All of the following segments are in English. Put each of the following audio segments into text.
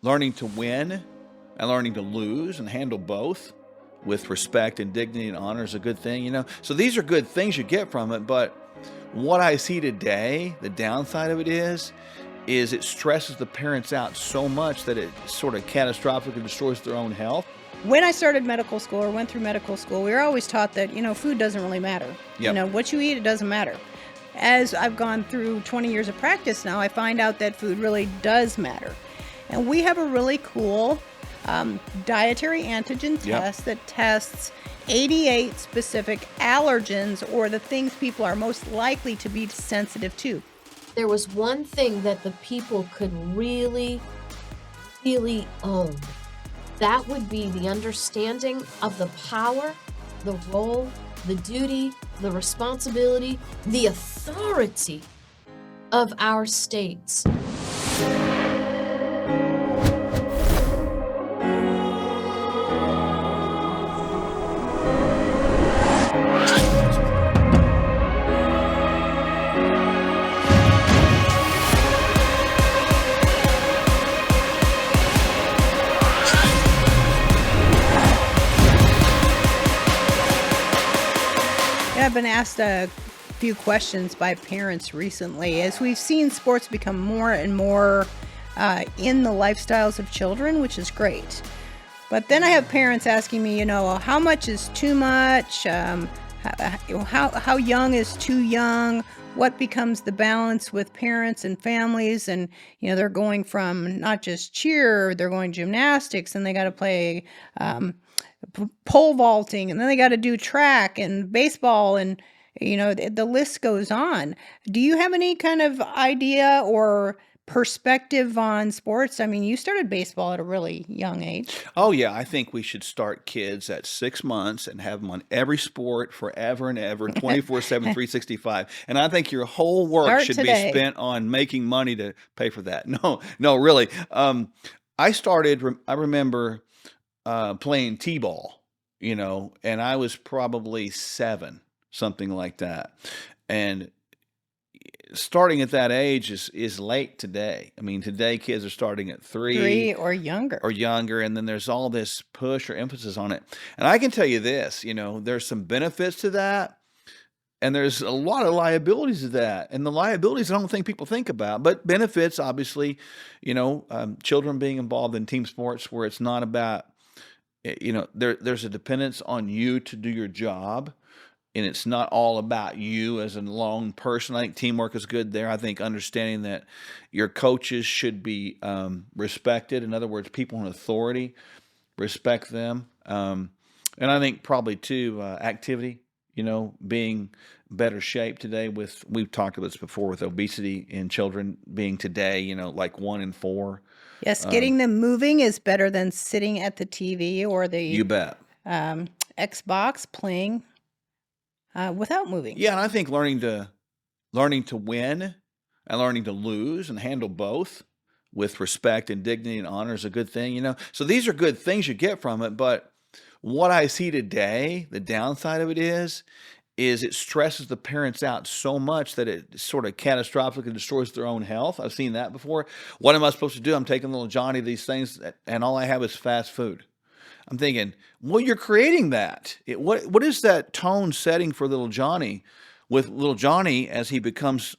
learning to win and learning to lose and handle both with respect and dignity and honor is a good thing. So these are good things you get from it, but what I see today, the downside of it is it stresses the parents out so much that it sort of catastrophically destroys their own health. When I started medical school or went through medical school, we were always taught that, food doesn't really matter. Yep. What you eat, it doesn't matter. As I've gone through 20 years of practice now, I find out that food really does matter. And we have a really cool dietary antigen test that tests 88 specific allergens, or the things people are most likely to be sensitive to. There was one thing that the people could really, really own. That would be the understanding of the power, the role, the duty, the responsibility, the authority of our states. I've been asked a few questions by parents recently as we've seen sports become more and more in the lifestyles of children, which is great. But then I have parents asking me, how much is too much? How young is too young? What becomes the balance with parents and families? And, they're going from not just cheer, they're going gymnastics, and they got to play pole vaulting, and then they got to do track and baseball, and the list goes on. Do you have any kind of idea or perspective on sports? I mean, you started baseball at a really young age. Oh yeah, I think we should start kids at 6 months and have them on every sport forever and ever, 24/7, 365. And I think your whole work Start should today. be spent on making money to pay for that. No, really. I remember playing t-ball, and I was probably 7, something like that. And starting at that age is late today. I mean, today kids are starting at 3 3 or younger. or younger, and then there's all this push or emphasis on it. And I can tell you this, there's some benefits to that, and there's a lot of liabilities to that. And the liabilities I don't think people think about, but benefits, obviously, children being involved in team sports where it's not about, there's a dependence on you to do your job. And it's not all about you as a lone person. I think teamwork is good there. I think understanding that your coaches should be respected. In other words, people in authority, respect them. And I think probably too, activity, being better shape today we've talked about this before with obesity in children being today, like 1 in 4. Yes, getting them moving is better than sitting at the TV or You the bet. Xbox playing without moving. Yeah, and I think learning to win and learning to lose and handle both with respect and dignity and honor is a good thing. So these are good things you get from it, but what I see today, the downside of it is it stresses the parents out so much that it sort of catastrophically destroys their own health. I've seen that before. What am I supposed to do? I'm taking little Johnny these things, and all I have is fast food. I'm thinking, well, you're creating that. What is that tone setting for little Johnny, with little Johnny as he becomes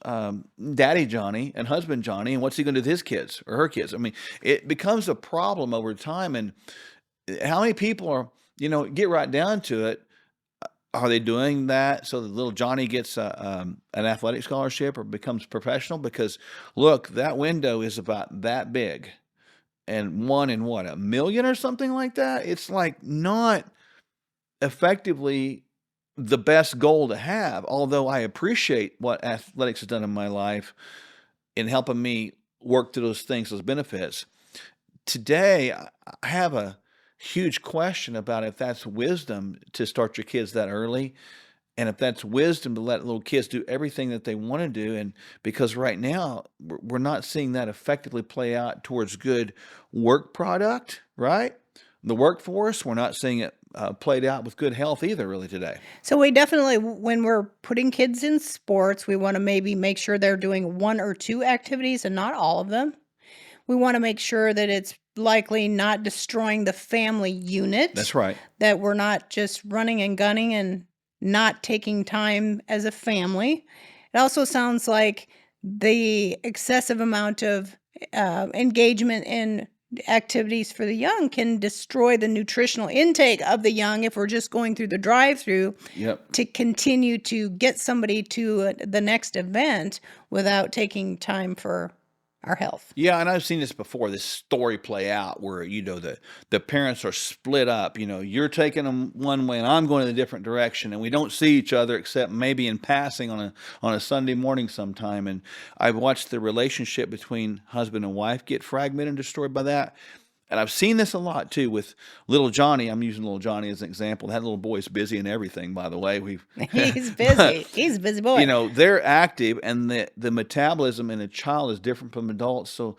Daddy Johnny and Husband Johnny, and what's he going to do with his kids or her kids? I mean, it becomes a problem over time. And how many people are, get right down to it, are they doing that so that little Johnny gets an athletic scholarship or becomes professional? Because look, that window is about that big. And 1 in what, 1 million or something like that? It's like not effectively the best goal to have, although I appreciate what athletics has done in my life in helping me work through those things, those benefits. Today, I have a huge question about if that's wisdom to start your kids that early, and if that's wisdom to let little kids do everything that they want to do. And because right now we're not seeing that effectively play out towards good work product, right? The workforce, we're not seeing it played out with good health either really today. So we definitely, when we're putting kids in sports, we want to maybe make sure they're doing 1 or 2 activities and not all of them. We want to make sure that it's likely not destroying the family unit. That's right. That we're not just running and gunning and not taking time as a family. It also sounds like the excessive amount of engagement in activities for the young can destroy the nutritional intake of the young if we're just going through the drive-through Yep. to continue to get somebody to the next event without taking time for our health. Yeah, and I've seen this before, this story play out where, the parents are split up. You're taking them one way and I'm going in a different direction, and we don't see each other except maybe in passing on a Sunday morning sometime. And I've watched the relationship between husband and wife get fragmented and destroyed by that. And I've seen this a lot too with little Johnny. I'm using little Johnny as an example. That little boy's busy in everything, by the way. He's busy. He's a busy boy. They're active, and the metabolism in a child is different from adults. So,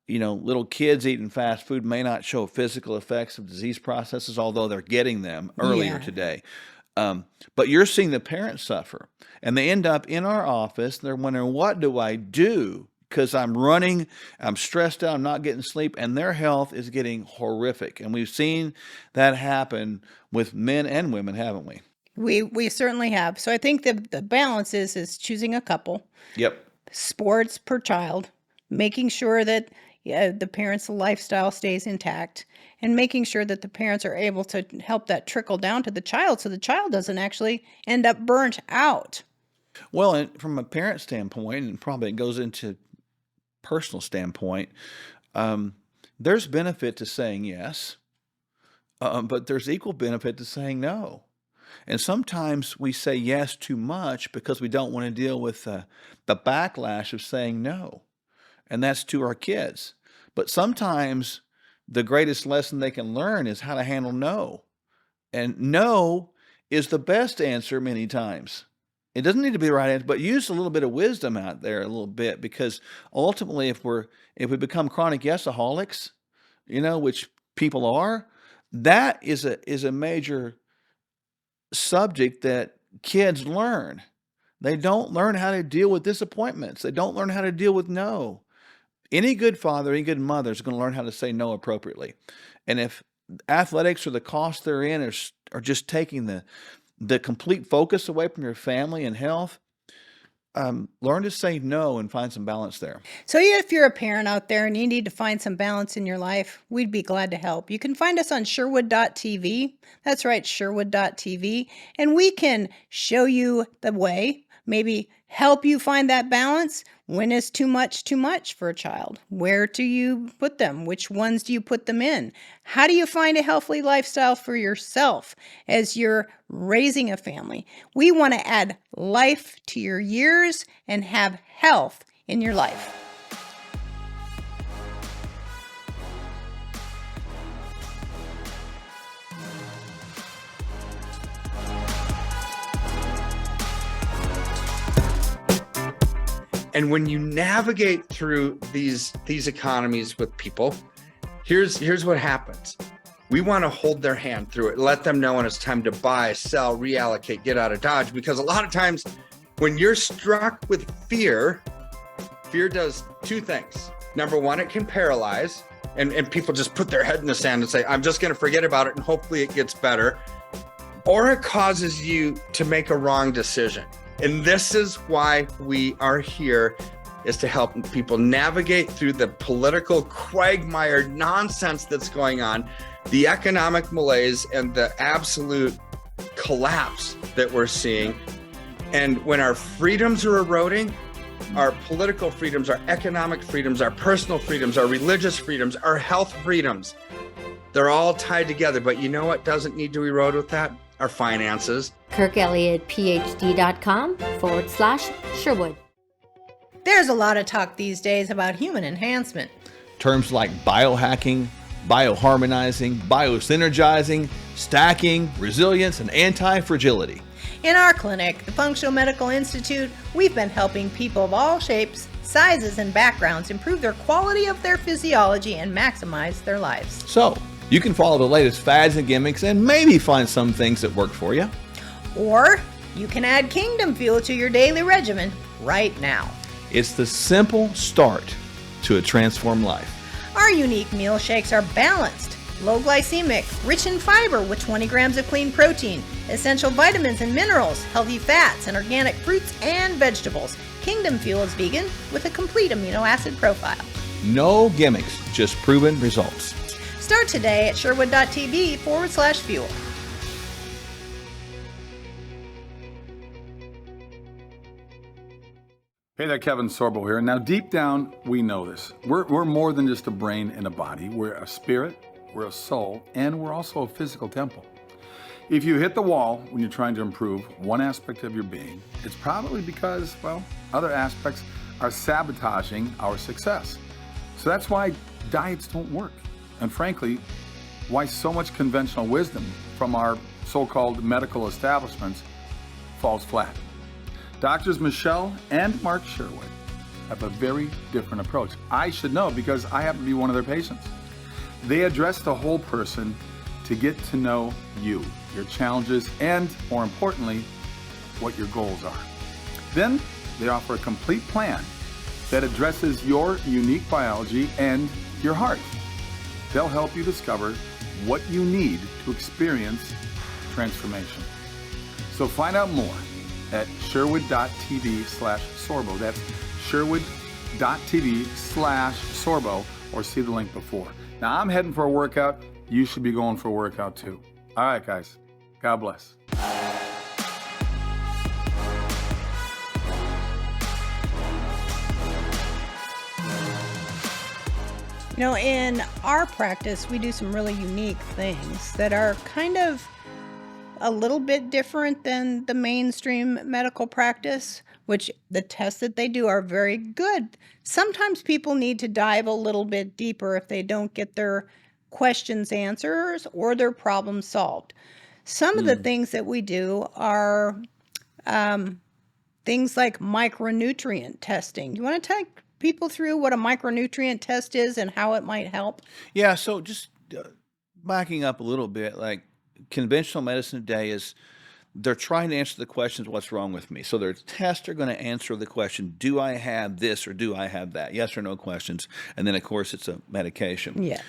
little kids eating fast food may not show physical effects of disease processes, although they're getting them earlier Yeah. today. But you're seeing the parents suffer, and they end up in our office. They're wondering, what do I do? Because I'm running, I'm stressed out, I'm not getting sleep, and their health is getting horrific. And we've seen that happen with men and women, haven't we? We certainly have. So I think the balance is choosing a couple, Yep. sports per child, making sure that the parents' lifestyle stays intact, and making sure that the parents are able to help that trickle down to the child so the child doesn't actually end up burnt out. Well, and from a parent standpoint, and probably it goes into personal standpoint, there's benefit to saying yes, but there's equal benefit to saying no. And sometimes we say yes too much because we don't want to deal with the backlash of saying no. And that's to our kids. But sometimes the greatest lesson they can learn is how to handle no. And no is the best answer many times. It doesn't need to be the right answer, but use a little bit of wisdom out there a little bit, because ultimately if we become chronic yesaholics, which people are, that is a major subject that kids learn. They don't learn how to deal with disappointments. They don't learn how to deal with no. Any good father, any good mother is going to learn how to say no appropriately. And if athletics or the cost they're in are just taking the complete focus away from your family and health, learn to say no and find some balance there. So if you're a parent out there and you need to find some balance in your life, we'd be glad to help. You can find us on Sherwood.tv. That's right, Sherwood.tv. And we can show you the way, maybe help you find that balance. When is too much for a child? Where do you put them? Which ones do you put them in? How do you find a healthy lifestyle for yourself as you're raising a family? We want to add life to your years and have health in your life. And when you navigate through these economies with people, here's what happens. We want to hold their hand through it, let them know when it's time to buy, sell, reallocate, get out of Dodge. Because a lot of times when you're struck with fear does two things. Number one, it can paralyze, and people just put their head in the sand and say, I'm just going to forget about it and hopefully it gets better. Or it causes you to make a wrong decision. And this is why we are here, is to help people navigate through the political quagmire nonsense that's going on, the economic malaise, and the absolute collapse that we're seeing. And when our freedoms are eroding, our political freedoms, our economic freedoms, our personal freedoms, our religious freedoms, our health freedoms, they're all tied together. But you know what doesn't need to erode with that? Our finances. KirkElliottPhD.com/Sherwood. There's a lot of talk these days about human enhancement. Terms like biohacking, bioharmonizing, biosynergizing, stacking, resilience, and anti-fragility. In our clinic, the Functional Medical Institute, we've been helping people of all shapes, sizes, and backgrounds improve their quality of their physiology and maximize their lives. So, you can follow the latest fads and gimmicks and maybe find some things that work for you. Or you can add Kingdom Fuel to your daily regimen right now. It's the simple start to a transformed life. Our unique meal shakes are balanced, low glycemic, rich in fiber with 20 grams of clean protein, essential vitamins and minerals, healthy fats, and organic fruits and vegetables. Kingdom Fuel is vegan with a complete amino acid profile. No gimmicks, just proven results. Start today at sherwood.tv/fuel. Hey there, Kevin Sorbo here. Now, deep down, we know this. We're more than just a brain and a body. We're a spirit, we're a soul, and we're also a physical temple. If you hit the wall when you're trying to improve one aspect of your being, it's probably because, well, other aspects are sabotaging our success. So that's why diets don't work. And frankly, why so much conventional wisdom from our so-called medical establishments falls flat. Doctors Michele and Mark Sherwood have a very different approach. I should know because I happen to be one of their patients. They address the whole person to get to know you, your challenges, and more importantly, what your goals are. Then they offer a complete plan that addresses your unique biology and your heart. They'll help you discover what you need to experience transformation. So find out more at sherwood.tv/Sorbo. That's sherwood.tv/Sorbo, or see the link before. Now, I'm heading for a workout. You should be going for a workout too. All right, guys. God bless. You know, in our practice, we do some really unique things that are kind of a little bit different than the mainstream medical practice, which the tests that they do are very good. Sometimes people need to dive a little bit deeper if they don't get their questions answers or their problems solved. Some of the things that we do are things like micronutrient testing. You want to take people through what a micronutrient test is and how it might help? Yeah, so just backing up a little bit, like conventional medicine today is they're trying to answer the questions, what's wrong with me? So their tests are going to answer the question, do I have this or do I have that? Yes or no questions. And then, of course, it's a medication. Yeah.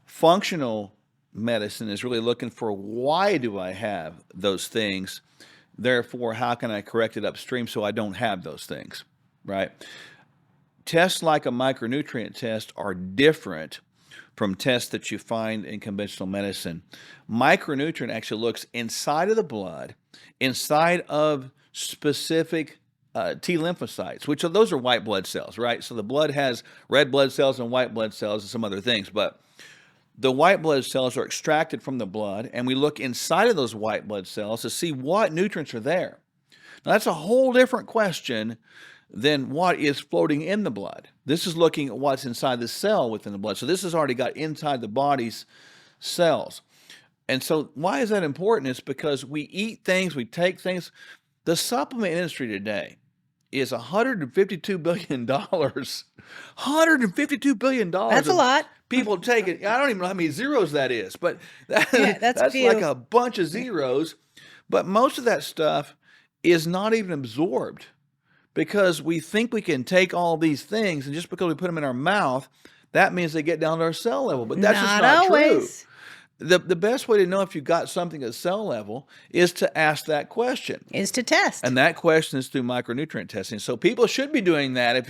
Functional medicine is really looking for why do I have those things? Therefore, how can I correct it upstream so I don't have those things, right? Tests like a micronutrient test are different from tests that you find in conventional medicine. Micronutrient actually looks inside of the blood, inside of specific T lymphocytes, which are those are white blood cells, right? So the blood has red blood cells and white blood cells and some other things, but the white blood cells are extracted from the blood, and we look inside of those white blood cells to see what nutrients are there. Now, that's a whole different question than what is floating in the blood. This is looking at what's inside the cell within the blood. So this has already got inside the body's cells. And so why is that important? It's because we eat things, we take things. The supplement industry today is $152 billion. $152 billion. That's a lot. People take it. I don't even know how many zeros that is, but Yeah, that's a few. like a bunch of zeros. But most of that stuff is not even absorbed because we think we can take all these things, and just because we put them in our mouth, that means they get down to our cell level. But that's just not always. true. The best way to know if you got something at cell level is to ask that question. Is to test. And that question is through micronutrient testing. So people should be doing that.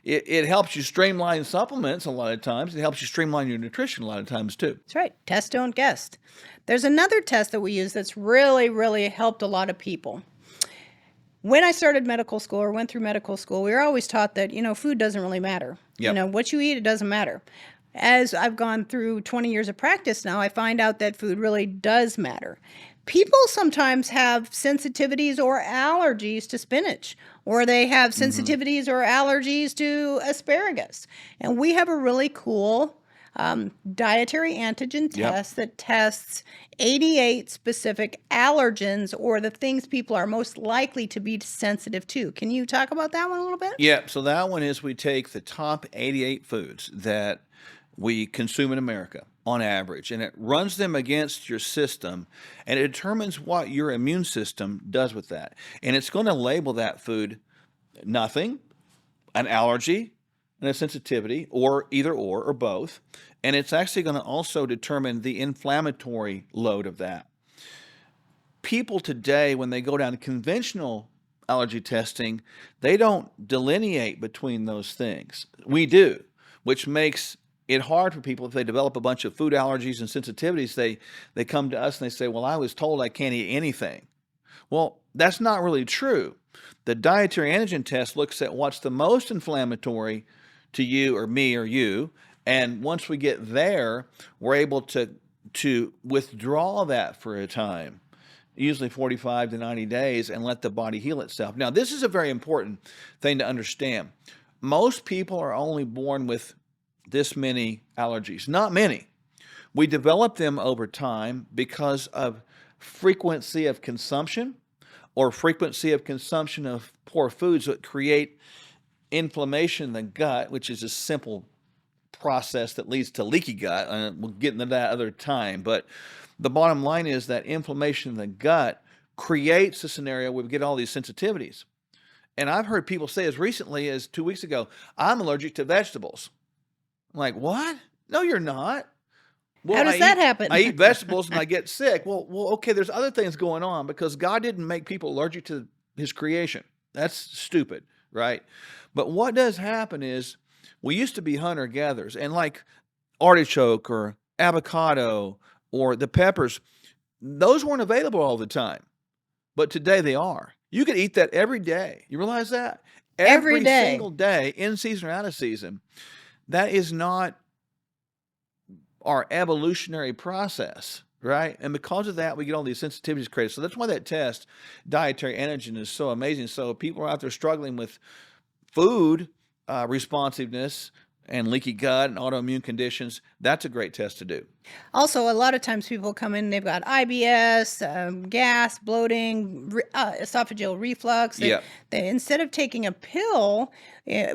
It helps you streamline supplements a lot of times. It helps you streamline your nutrition a lot of times too. That's right. Test, don't guess. There's another test that we use that's really, really helped a lot of people. When I started medical school or went through medical school, we were always taught that, food doesn't really matter. Yep. What you eat, it doesn't matter. As I've gone through 20 years of practice now, I find out that food really does matter. People sometimes have sensitivities or allergies to spinach, or they have sensitivities or allergies to asparagus. And we have a really cool dietary antigen test that tests 88 specific allergens or the things people are most likely to be sensitive to. Can you talk about that one a little bit? Yeah, so that one is we take the top 88 foods that we consume in America on average, and it runs them against your system, and it determines what your immune system does with that. And it's going to label that food nothing, an allergy, and a sensitivity, or either or both. And it's actually going to also determine the inflammatory load of that. People today, when they go down to conventional allergy testing, they don't delineate between those things. We do, which makes it hard for people. If they develop a bunch of food allergies and sensitivities, they come to us and they say, well, I was told I can't eat anything. Well, that's not really true. The dietary antigen test looks at what's the most inflammatory to you or me or you. And once we get there, we're able to withdraw that for a time, usually 45 to 90 days, and let the body heal itself. Now, this is a very important thing to understand. Most people are only born with this many allergies, not many. We develop them over time because of frequency of consumption or frequency of consumption of poor foods that create inflammation in the gut, which is a simple process that leads to leaky gut. We'll get into that other time. But the bottom line is that inflammation in the gut creates a scenario where we get all these sensitivities. And I've heard people say as recently as 2 weeks ago, I'm allergic to vegetables. I'm like, what? No, you're not. Well, How does that happen? I eat vegetables and I get sick. Well, okay, there's other things going on because God didn't make people allergic to his creation. That's stupid, right? But what does happen is we used to be hunter-gatherers, and like artichoke or avocado or the peppers, those weren't available all the time. But today they are. You could eat that every day. You realize that? Every day. Single day, in season or out of season. That is not our evolutionary process, right? And because of that, we get all these sensitivities created. So that's why that test, dietary antigen, is so amazing. So people are out there struggling with food responsiveness and leaky gut and autoimmune conditions. That's a great test to do. Also, a lot of times people come in, they've got IBS, gas, bloating, esophageal reflux. Instead of taking a pill,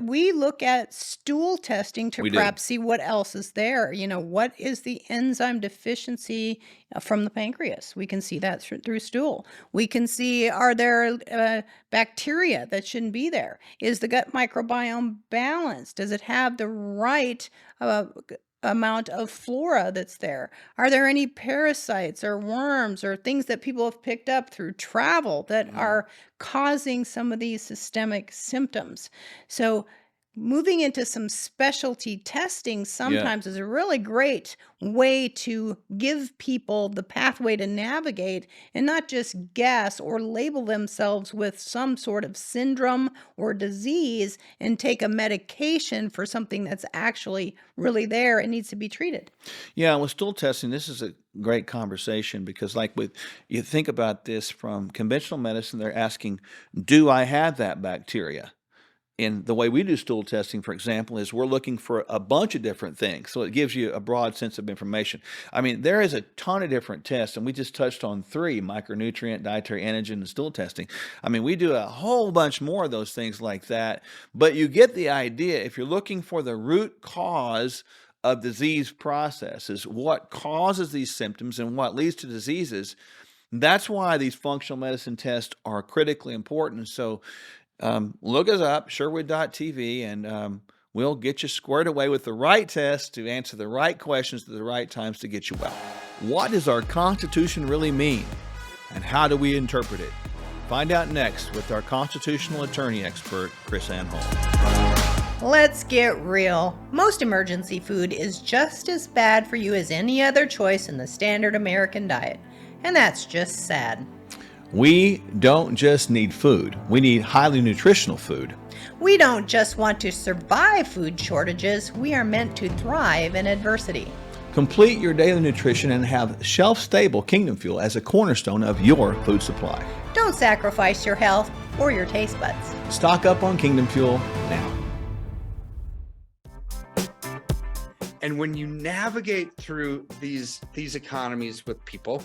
we look at stool testing to perhaps see what else is there. What is the enzyme deficiency from the pancreas? We can see that through stool. We can see, are there bacteria that shouldn't be there? Is the gut microbiome balanced? Does it have the right amount of flora that's there? Are there any parasites or worms or things that people have picked up through travel that are causing some of these systemic symptoms? So moving into some specialty testing sometimes is a really great way to give people the pathway to navigate and not just guess or label themselves with some sort of syndrome or disease and take a medication for something that's actually really there and needs to be treated. Yeah, with stool testing, this is a great conversation because you think about this from conventional medicine, they're asking, do I have that bacteria? And the way we do stool testing, for example, is we're looking for a bunch of different things. So it gives you a broad sense of information. I mean, there is a ton of different tests, and we just touched on 3, micronutrient, dietary antigen, and stool testing. I mean, we do a whole bunch more of those things like that. But you get the idea. If you're looking for the root cause of disease processes, what causes these symptoms and what leads to diseases, that's why these functional medicine tests are critically important. So look us up, Sherwood.tv, and we'll get you squared away with the right test to answer the right questions at the right times to get you well. What does our Constitution really mean, and how do we interpret it? Find out next with our constitutional attorney expert, Chris Ann Hall. Let's get real. Most emergency food is just as bad for you as any other choice in the standard American diet, and that's just sad. We don't just need food. We need highly nutritional food. We don't just want to survive food shortages. We are meant to thrive in adversity. Complete your daily nutrition and have shelf-stable Kingdom Fuel as a cornerstone of your food supply. Don't sacrifice your health or your taste buds. Stock up on Kingdom Fuel now. And when you navigate through these economies with people,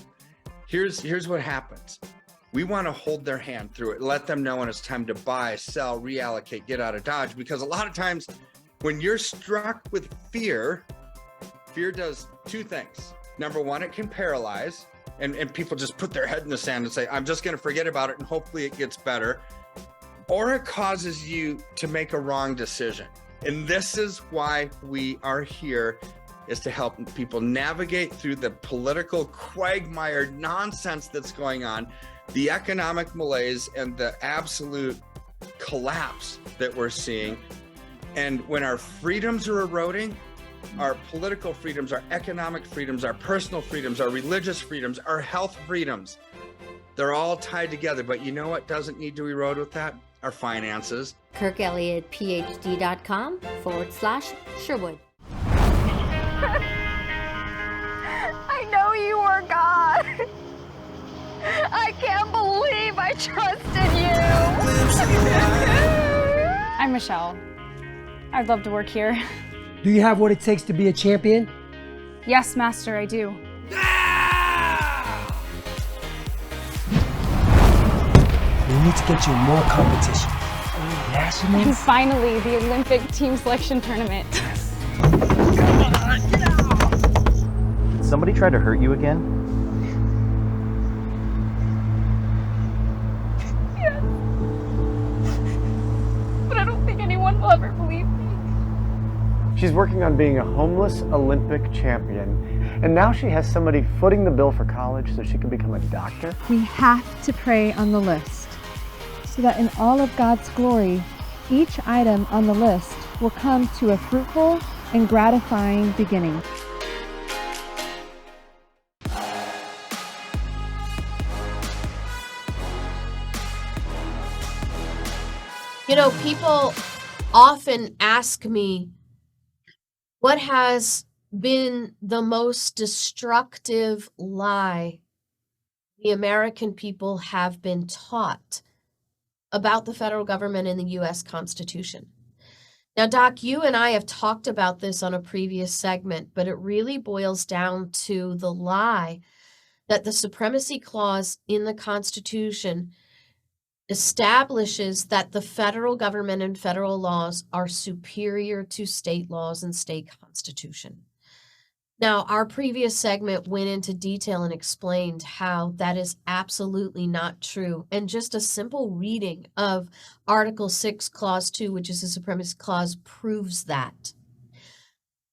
here's what happens. We want to hold their hand through it, let them know when it's time to buy, sell, reallocate, get out of Dodge. Because a lot of times when you're struck with fear does 2 things. Number 1, it can paralyze, and people just put their head in the sand and say, I'm just going to forget about it and hopefully it gets better. Or it causes you to make a wrong decision. And this is why we are here, is to help people navigate through the political quagmire nonsense that's going on, the economic malaise, and the absolute collapse that we're seeing. And when our freedoms are eroding, our political freedoms, our economic freedoms, our personal freedoms, our religious freedoms, our health freedoms, they're all tied together. But you know what doesn't need to erode with that? Our finances. KirkElliottPhD.com/Sherwood. I know you are God. I can't believe I trusted you. I'm Michele. I'd love to work here. Do you have what it takes to be a champion? Yes, Master, I do. We need to get you more competition. And Nationals? finally, the Olympic team selection tournament. Did somebody try to hurt you again? Yes. But I don't think anyone will ever believe me. She's working on being a homeless Olympic champion, and now she has somebody footing the bill for college so she can become a doctor. We have to pray on the list so that in all of God's glory, each item on the list will come to a fruitful and gratifying beginning. You know, people often ask me, what has been the most destructive lie the American people have been taught about the federal government and the U.S. Constitution? Now, Doc, you and I have talked about this on a previous segment, but it really boils down to the lie that the Supremacy Clause in the Constitution establishes that the federal government and federal laws are superior to state laws and state constitution. Now, our previous segment went into detail and explained how that is absolutely not true. And just a simple reading of Article 6, Clause 2, which is the Supremacy Clause, proves that.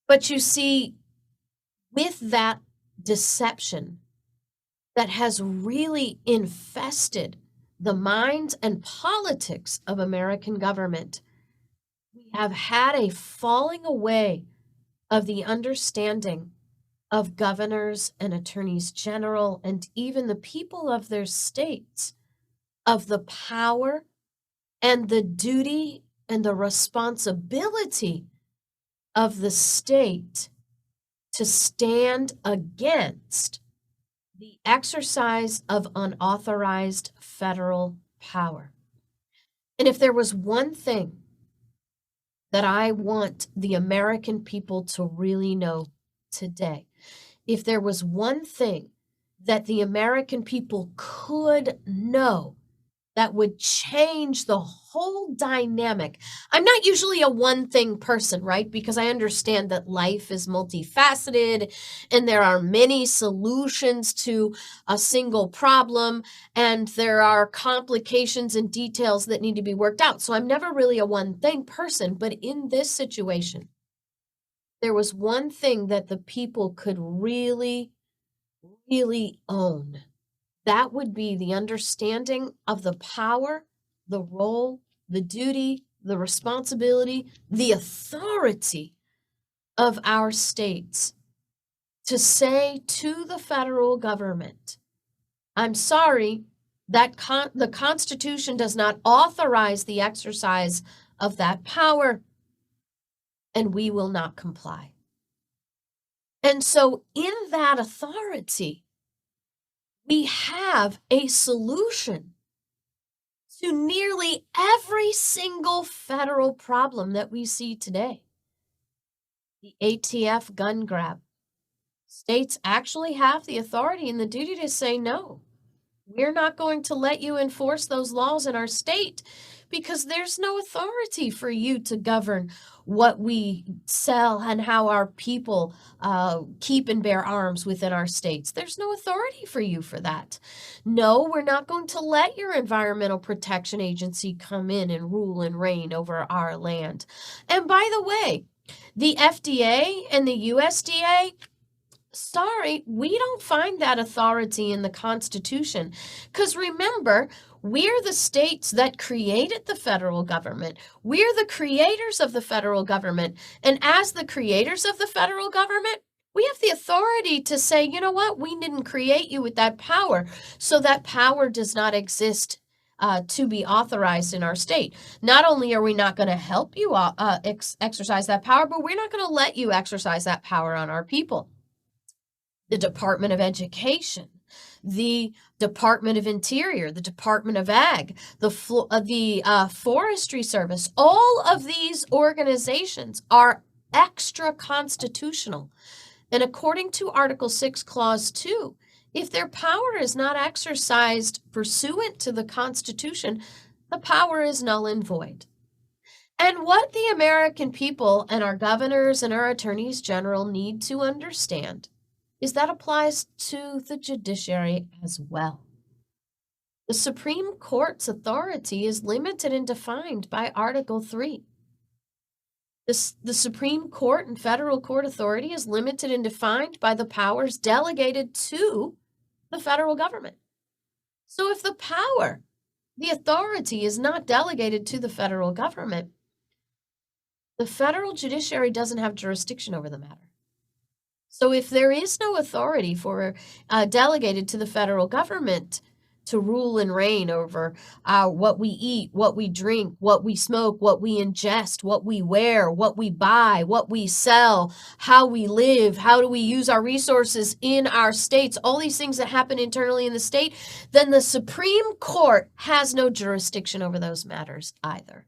But you see, with that deception that has really infested the minds and politics of American government, we have had a falling away of the understanding of governors and attorneys general and even the people of their states of the power and the duty and the responsibility of the state to stand against the exercise of unauthorized federal power. And if there was one thing that I want the American people to really know today, if there was one thing that the American people could know that would change the whole dynamic. I'm not usually a one thing person, right? Because I understand that life is multifaceted and there are many solutions to a single problem and there are complications and details that need to be worked out. So I'm never really a one thing person, but in this situation, there was one thing that the people could really, really own. That would be the understanding of the power, the role, the duty, the responsibility, the authority of our states to say to the federal government, I'm sorry, that the Constitution does not authorize the exercise of that power, and we will not comply. And so in that authority, we have a solution to nearly every single federal problem that we see today. The ATF gun grab. States actually have the authority and the duty to say, no, we're not going to let you enforce those laws in our state because there's no authority for you to govern what we sell and how our people keep and bear arms within our states. There's no authority for you for that. No, we're not going to let your Environmental Protection Agency come in and rule and reign over our land. And by the way, the FDA and the USDA, sorry, we don't find that authority in the Constitution. Because remember, we're the states that created the federal government. We're the creators of the federal government. And as the creators of the federal government, we have the authority to say, you know what, we didn't create you with that power. So that power does not exist to be authorized in our state. Not only are we not going to help you exercise that power, but we're not going to let you exercise that power on our people. The Department of Education, the Department of Interior, the Department of Ag, the Forestry Service, all of these organizations are extra constitutional. And according to Article 6, Clause 2, if their power is not exercised pursuant to the Constitution, the power is null and void. And what the American people and our governors and our attorneys general need to understand is that applies to the judiciary as well. The Supreme Court's authority is limited and defined by Article 3. The Supreme Court and federal court authority is limited and defined by the powers delegated to the federal government. So if the power, the authority is not delegated to the federal government, the federal judiciary doesn't have jurisdiction over the matter. So if there is no authority for delegated to the federal government to rule and reign over what we eat, what we drink, what we smoke, what we ingest, what we wear, what we buy, what we sell, how we live, how do we use our resources in our states, all these things that happen internally in the state, then the Supreme Court has no jurisdiction over those matters either.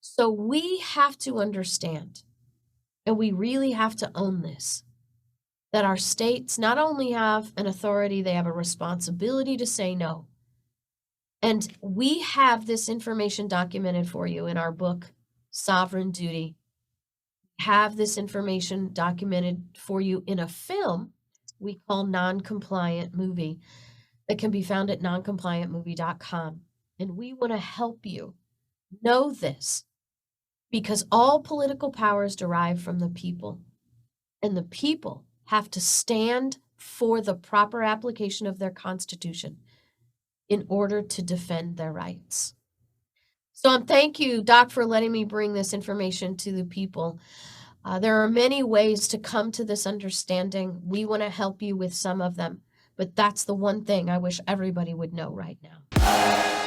So we have to understand, and we really have to own this, that our states not only have an authority, they have a responsibility to say no. And we have this information documented for you in our book, Sovereign Duty. We have this information documented for you in a film we call Non-Compliant Movie that can be found at noncompliantmovie.com. And we want to help you know this because all political powers derive from the people, and the people have to stand for the proper application of their Constitution in order to defend their rights. So thank you, Doc, for letting me bring this information to the people. There are many ways to come to this understanding. We want to help you with some of them, but that's the one thing I wish everybody would know right now.